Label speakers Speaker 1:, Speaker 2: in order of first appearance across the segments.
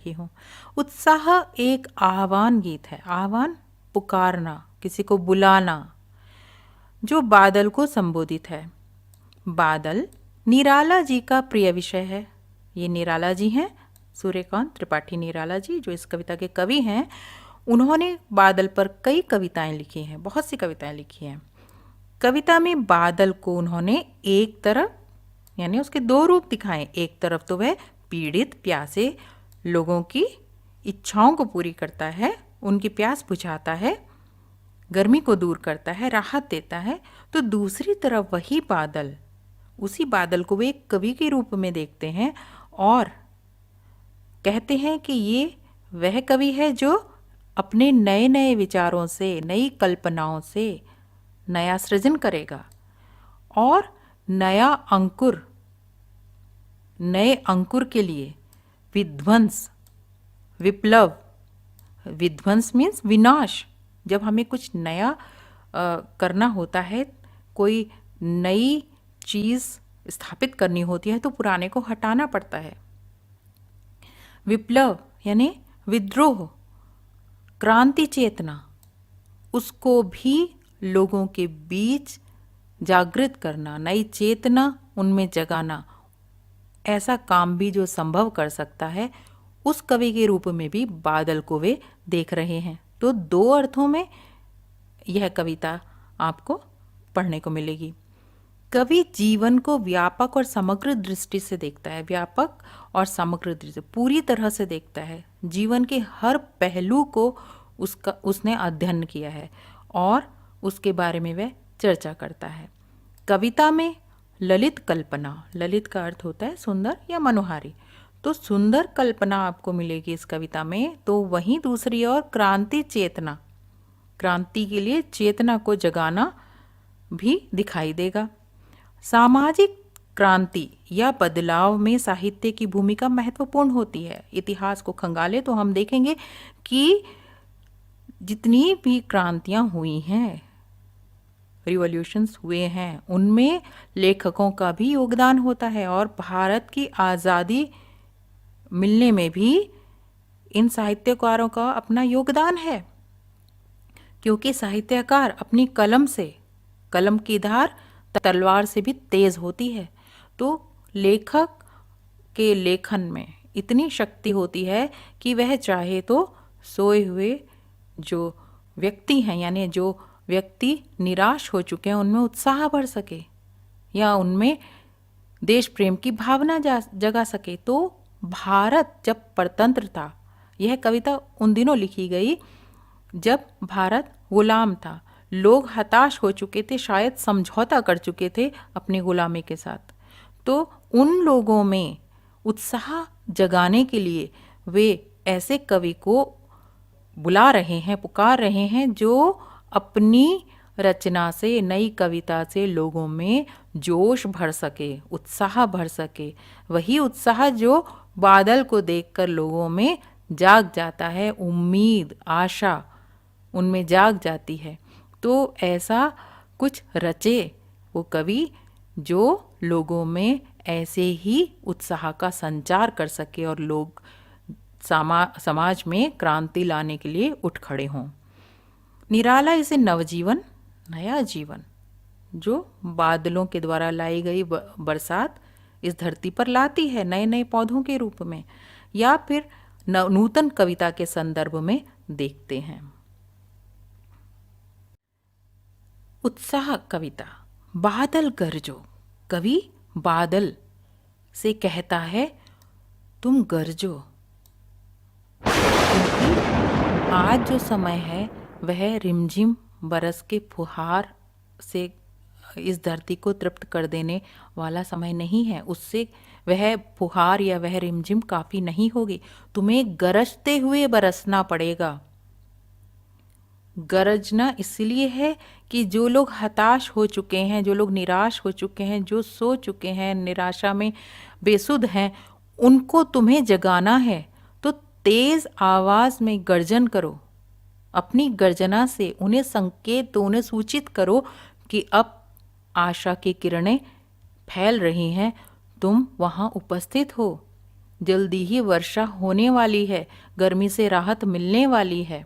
Speaker 1: ही हूँ। उत्साह एक आह्वान गीत है। आह्वान, पुकारना, किसी को बुलाना, जो बादल को संबोधित है। बादल निराला जी का प्रिय विषय है। ये निराला जी हैं, सूर्यकांत त्रिपाठी निराला जी, जो इस कविता के कवि हैं। उन्होंने बादल पर कई कविताएं लिखी हैं, बहुत सी कविताएं लिखी हैं। कविता में बादल को उन्होंने एक तरफ, यानी उसके दो रूप दिखाए। एक तरफ तो वह पीड़ित प्यासे लोगों की इच्छाओं को पूरी करता है, उनकी प्यास बुझाता है, गर्मी को दूर करता है, राहत देता है। तो दूसरी तरफ वही बादल, उसी बादल को वे एक कवि के रूप में देखते हैं और कहते हैं कि ये वह कवि है जो अपने नए नए विचारों से, नई कल्पनाओं से नया सृजन करेगा और नए अंकुर के लिए विध्वंस, विप्लव, विध्वंस मीन्स विनाश। जब हमें कुछ नया करना होता है, कोई नई चीज़ स्थापित करनी होती है, तो पुराने को हटाना पड़ता है। विप्लव यानी विद्रोह, क्रांति चेतना, उसको भी लोगों के बीच जागृत करना, नई चेतना उनमें जगाना, ऐसा काम भी जो संभव कर सकता है, उस कवि के रूप में भी बादल को वे देख रहे हैं। तो दो अर्थों में यह कविता आपको पढ़ने को मिलेगी। कवि जीवन को व्यापक और समग्र दृष्टि से देखता है। व्यापक और समग्र दृष्टि, पूरी तरह से देखता है। जीवन के हर पहलू को उसने अध्ययन किया है और उसके बारे में वह चर्चा करता है। कविता में ललित कल्पना, ललित का अर्थ होता है सुंदर या मनोहारी, तो सुंदर कल्पना आपको मिलेगी इस कविता में। तो वहीं दूसरी ओर क्रांति चेतना, क्रांति के लिए चेतना को जगाना भी दिखाई देगा। सामाजिक क्रांति या बदलाव में साहित्य की भूमिका महत्वपूर्ण होती है। इतिहास को खंगाले तो हम देखेंगे कि जितनी भी क्रांतियां हुई हैं, रिवॉल्यूशंस हुए हैं, उनमें लेखकों का भी योगदान होता है और भारत की आज़ादी मिलने में भी इन साहित्यकारों का अपना योगदान है। क्योंकि साहित्यकार अपनी कलम से, कलम की धार तलवार से भी तेज होती है, तो लेखक के लेखन में इतनी शक्ति होती है कि वह चाहे तो सोए हुए जो व्यक्ति हैं, यानी जो व्यक्ति निराश हो चुके हैं, उनमें उत्साह भर सके या उनमें देश प्रेम की भावना जगा सके। तो भारत जब परतंत्र था, यह कविता उन दिनों लिखी गई जब भारत गुलाम था, लोग हताश हो चुके थे, शायद समझौता कर चुके थे अपनी गुलामी के साथ। तो उन लोगों में उत्साह जगाने के लिए वे ऐसे कवि को बुला रहे हैं, पुकार रहे हैं, जो अपनी रचना से, नई कविता से लोगों में जोश भर सके, उत्साह भर सके। वही उत्साह जो बादल को देखकर लोगों में जाग जाता है, उम्मीद, आशा उनमें जाग जाती है। तो ऐसा कुछ रचे वो कवि जो लोगों में ऐसे ही उत्साह का संचार कर सके और लोग समाज में क्रांति लाने के लिए उठ खड़े हों। निराला इसे नवजीवन, नया जीवन, जो बादलों के द्वारा लाई गई बरसात इस धरती पर लाती है, नए नए पौधों के रूप में, या फिर नूतन कविता के संदर्भ में देखते हैं। उत्साह कविता। बादल गरजो, कवि बादल से कहता है तुम गरजो, क्योंकि आज जो समय है वह रिमझिम बरस के फुहार से इस धरती को तृप्त कर देने वाला समय नहीं है। उससे वह फुहार या वह रिमझिम काफ़ी नहीं होगी, तुम्हें गरजते हुए बरसना पड़ेगा। गरजना इसलिए है कि जो लोग हताश हो चुके हैं, जो लोग निराश हो चुके हैं, जो सो चुके हैं, निराशा में बेसुध हैं, उनको तुम्हें जगाना है। तो तेज आवाज़ में गर्जन करो, अपनी गर्जना से उन्हें संकेत दो, उन्हें सूचित करो कि अब आशा की किरणें फैल रही हैं, तुम वहाँ उपस्थित हो। जल्दी ही वर्षा होने वाली है, गर्मी से राहत मिलने वाली है।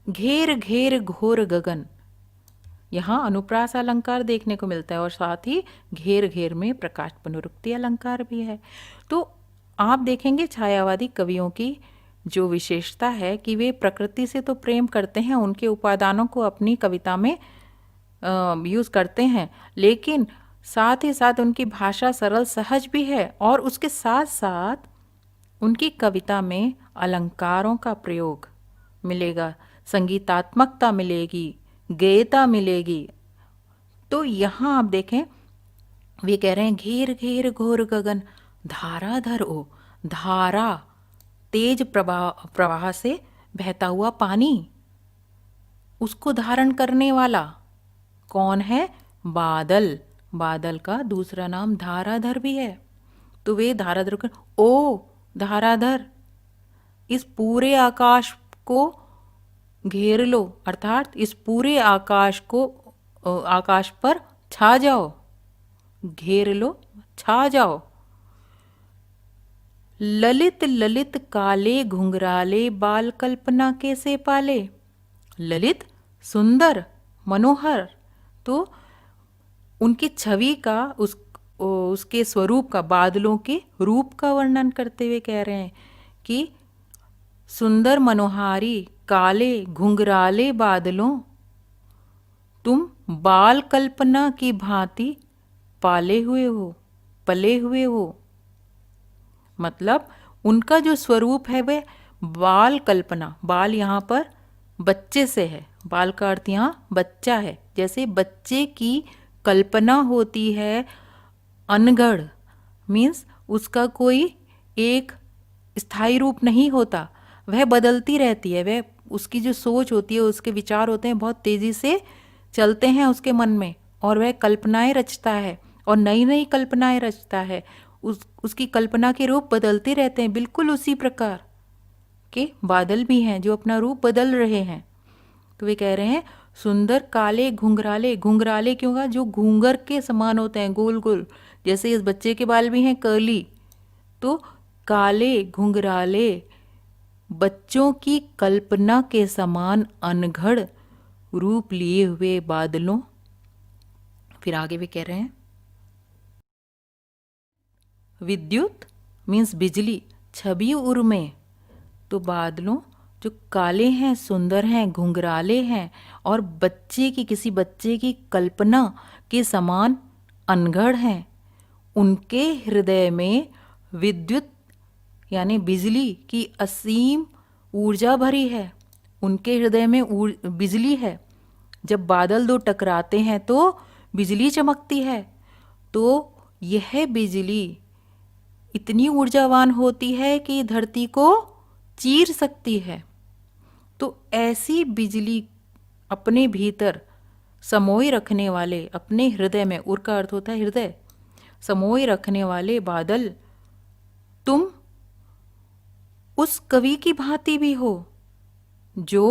Speaker 1: घेर घेर घोर गगन, यहाँ अनुप्रास अलंकार देखने को मिलता है और साथ ही घेर घेर में प्रकाश पुनरुक्ति अलंकार भी है। तो आप देखेंगे छायावादी कवियों की जो विशेषता है कि वे प्रकृति से तो प्रेम करते हैं, उनके उपादानों को अपनी कविता में यूज़ करते हैं, लेकिन साथ ही साथ उनकी भाषा सरल सहज भी है और उसके साथ साथ उनकी कविता में अलंकारों का प्रयोग मिलेगा, संगीतात्मकता मिलेगी, गेयता मिलेगी। तो यहाँ आप देखें वे कह रहे हैं घेर घेर घोर गगन, धाराधर ओ, धारा तेज प्रवाह से बहता हुआ पानी, उसको धारण करने वाला कौन है? बादल। बादल का दूसरा नाम धाराधर भी है। तो वे धाराधर ओ धाराधर, इस पूरे आकाश को घेर लो, अर्थात इस पूरे आकाश को आकाश पर छा जाओ, घेर लो, छा जाओ। ललित ललित काले घुंघराले बाल कल्पना कैसे पाले। ललित सुंदर मनोहर, तो उनकी छवि का उसके स्वरूप का, बादलों के रूप का वर्णन करते हुए कह रहे हैं कि सुंदर मनोहारी काले घुंघराले बादलों, तुम बाल कल्पना की भांति पाले हुए हो, पले हुए हो। मतलब उनका जो स्वरूप है वह बाल कल्पना, बाल यहाँ पर बच्चे से है, बाल का अर्थ यहाँ बच्चा है। जैसे बच्चे की कल्पना होती है अनगढ़, मीन्स उसका कोई एक स्थायी रूप नहीं होता, वह बदलती रहती है, वह उसकी जो सोच होती है, उसके विचार होते हैं, बहुत तेज़ी से चलते हैं उसके मन में और वह कल्पनाएं रचता है और नई नई कल्पनाएं रचता है। उसकी कल्पना के रूप बदलते रहते हैं। बिल्कुल उसी प्रकार के बादल भी हैं जो अपना रूप बदल रहे हैं। तो वे कह रहे हैं सुंदर काले घुंघराले, घुंघराले क्यों कहा? जो घूंगर के समान होते हैं, गोल गोल, जैसे इस बच्चे के बाल भी हैं कर्ली। तो काले घुंघराले बच्चों की कल्पना के समान अनघड़ रूप लिए हुए बादलों। फिर आगे वे कह रहे हैं विद्युत मीन्स बिजली, छवि उर्मे, तो बादलों जो काले हैं, सुंदर हैं, घुंघराले हैं और बच्चे की, किसी बच्चे की कल्पना के समान अनगढ़ हैं, उनके हृदय में विद्युत यानी बिजली की असीम ऊर्जा भरी है। उनके हृदय में बिजली है। जब बादल दो टकराते हैं तो बिजली चमकती है। तो यह बिजली इतनी ऊर्जावान होती है कि धरती को चीर सकती है। तो ऐसी बिजली अपने भीतर समोए रखने वाले, अपने हृदय में, उर का अर्थ होता है हृदय, समोए रखने वाले बादल, तुम उस कवि की भांति भी हो जो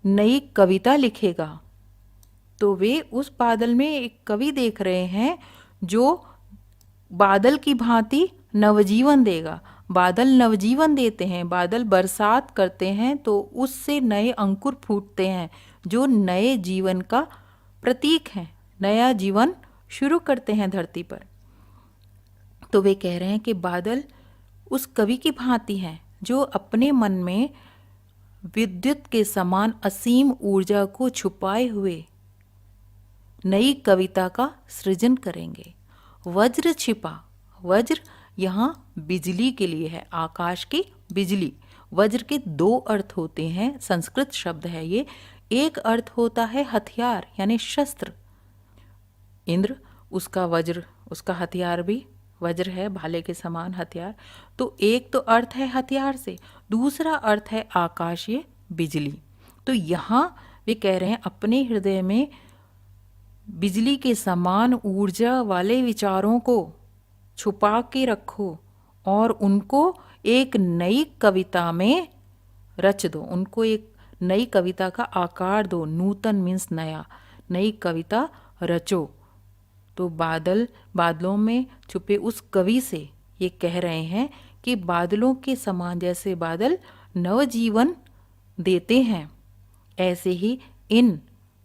Speaker 1: नई कविता लिखेगा। तो वे उस बादल में एक कवि देख रहे हैं जो बादल की भांति नवजीवन देगा। बादल नवजीवन देते हैं, बादल बरसात करते हैं तो उससे नए अंकुर फूटते हैं जो नए जीवन का प्रतीक हैं, नया जीवन शुरू करते हैं धरती पर। तो वे कह रहे हैं कि बादल उस कवि की भांति हैं जो अपने मन में विद्युत के समान असीम ऊर्जा को छुपाए हुए नई कविता का सृजन करेंगे। वज्र छिपा, वज्र यहाँ बिजली के लिए है, आकाश की बिजली। वज्र के दो अर्थ होते हैं, संस्कृत शब्द है ये। एक अर्थ होता है हथियार यानी शस्त्र, इंद्र उसका वज्र, उसका हथियार भी वज्र है, भाले के समान हथियार। तो एक तो अर्थ है हथियार से, दूसरा अर्थ है आकाशीय बिजली। तो यहाँ वे कह रहे हैं अपने हृदय में बिजली के समान ऊर्जा वाले विचारों को छुपा के रखो और उनको एक नई कविता में रच दो, उनको एक नई कविता का आकार दो। नूतन मीन्स नया, नई कविता रचो। तो बादलों में छुपे उस कवि से ये कह रहे हैं कि बादलों के समान जैसे बादल नवजीवन देते हैं, ऐसे ही इन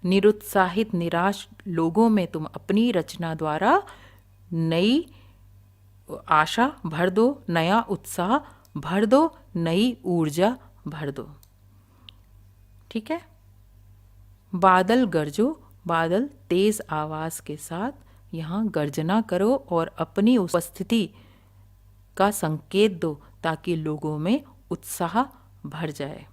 Speaker 1: निरुत्साहित निराश लोगों में तुम अपनी रचना द्वारा नई आशा भर दो, नया उत्साह भर दो, नई ऊर्जा भर दो। ठीक है। बादल गरजो, बादल तेज आवाज के साथ यहाँ गर्जना करो और अपनी उपस्थिति का संकेत दो ताकि लोगों में उत्साह भर जाए।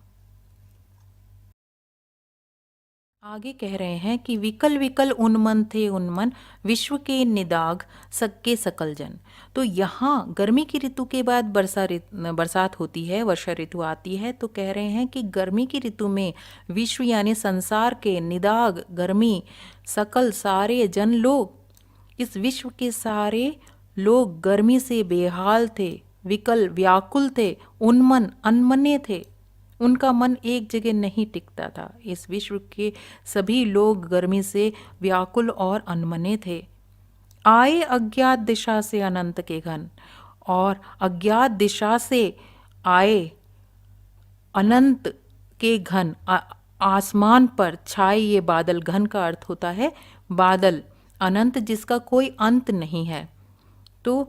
Speaker 1: आगे कह रहे हैं कि विकल विकल उन्मन थे उन्मन, विश्व के निदाग सक्के सकल जन। तो यहाँ गर्मी की ऋतु के बाद बरसात होती है, वर्षा ऋतु आती है। तो कह रहे हैं कि गर्मी की ऋतु में विश्व यानी संसार के निदाग गर्मी सकल सारे जन लोग, इस विश्व के सारे लोग गर्मी से बेहाल थे, विकल व्याकुल थे, उन्मन अनमने थे, उनका मन एक जगह नहीं टिकता था। इस विश्व के सभी लोग गर्मी से व्याकुल और अनमने थे। आए अज्ञात दिशा से अनंत के घन, और अज्ञात दिशा से आए अनंत के घन, आसमान पर छाए ये बादल। घन का अर्थ होता है बादल, अनंत जिसका कोई अंत नहीं है। तो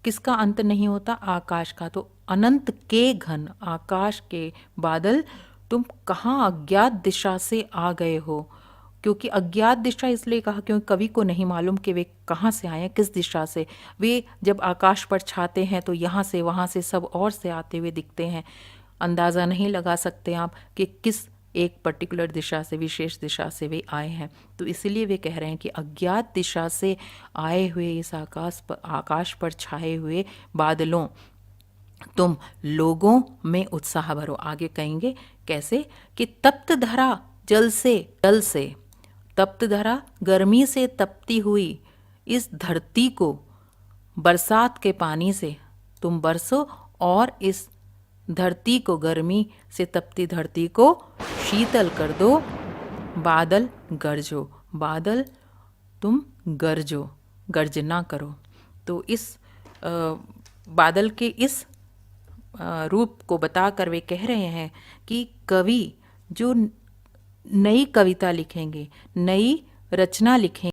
Speaker 1: किसका अंत नहीं होता? आकाश का। तो अनंत के घन, आकाश के बादल, तुम कहाँ अज्ञात दिशा से आ गए हो। क्योंकि अज्ञात दिशा इसलिए कहा क्योंकि कवि को नहीं मालूम कि वे कहाँ से आए हैं, किस दिशा से। वे जब आकाश पर छाते हैं तो यहाँ से वहाँ से सब और से आते हुए दिखते हैं। अंदाज़ा नहीं लगा सकते आप कि किस एक पर्टिकुलर दिशा से, विशेष दिशा से वे आए हैं। तो इसीलिए वे कह रहे हैं कि अज्ञात दिशा से आए हुए इस आकाश पर छाए हुए बादलों, तुम लोगों में उत्साह भरो। आगे कहेंगे कैसे कि तप्त धरा जल से तप्त धरा, गर्मी से तपती हुई इस धरती को बरसात के पानी से तुम बरसो, और इस धरती को, गर्मी से तपती धरती को शीतल कर दो। बादल गरजो, बादल तुम गरजो, गर्जना करो। तो इस बादल के इस रूप को बताकर वे कह रहे हैं कि कवि जो नई कविता लिखेंगे, नई रचना लिखेंगे,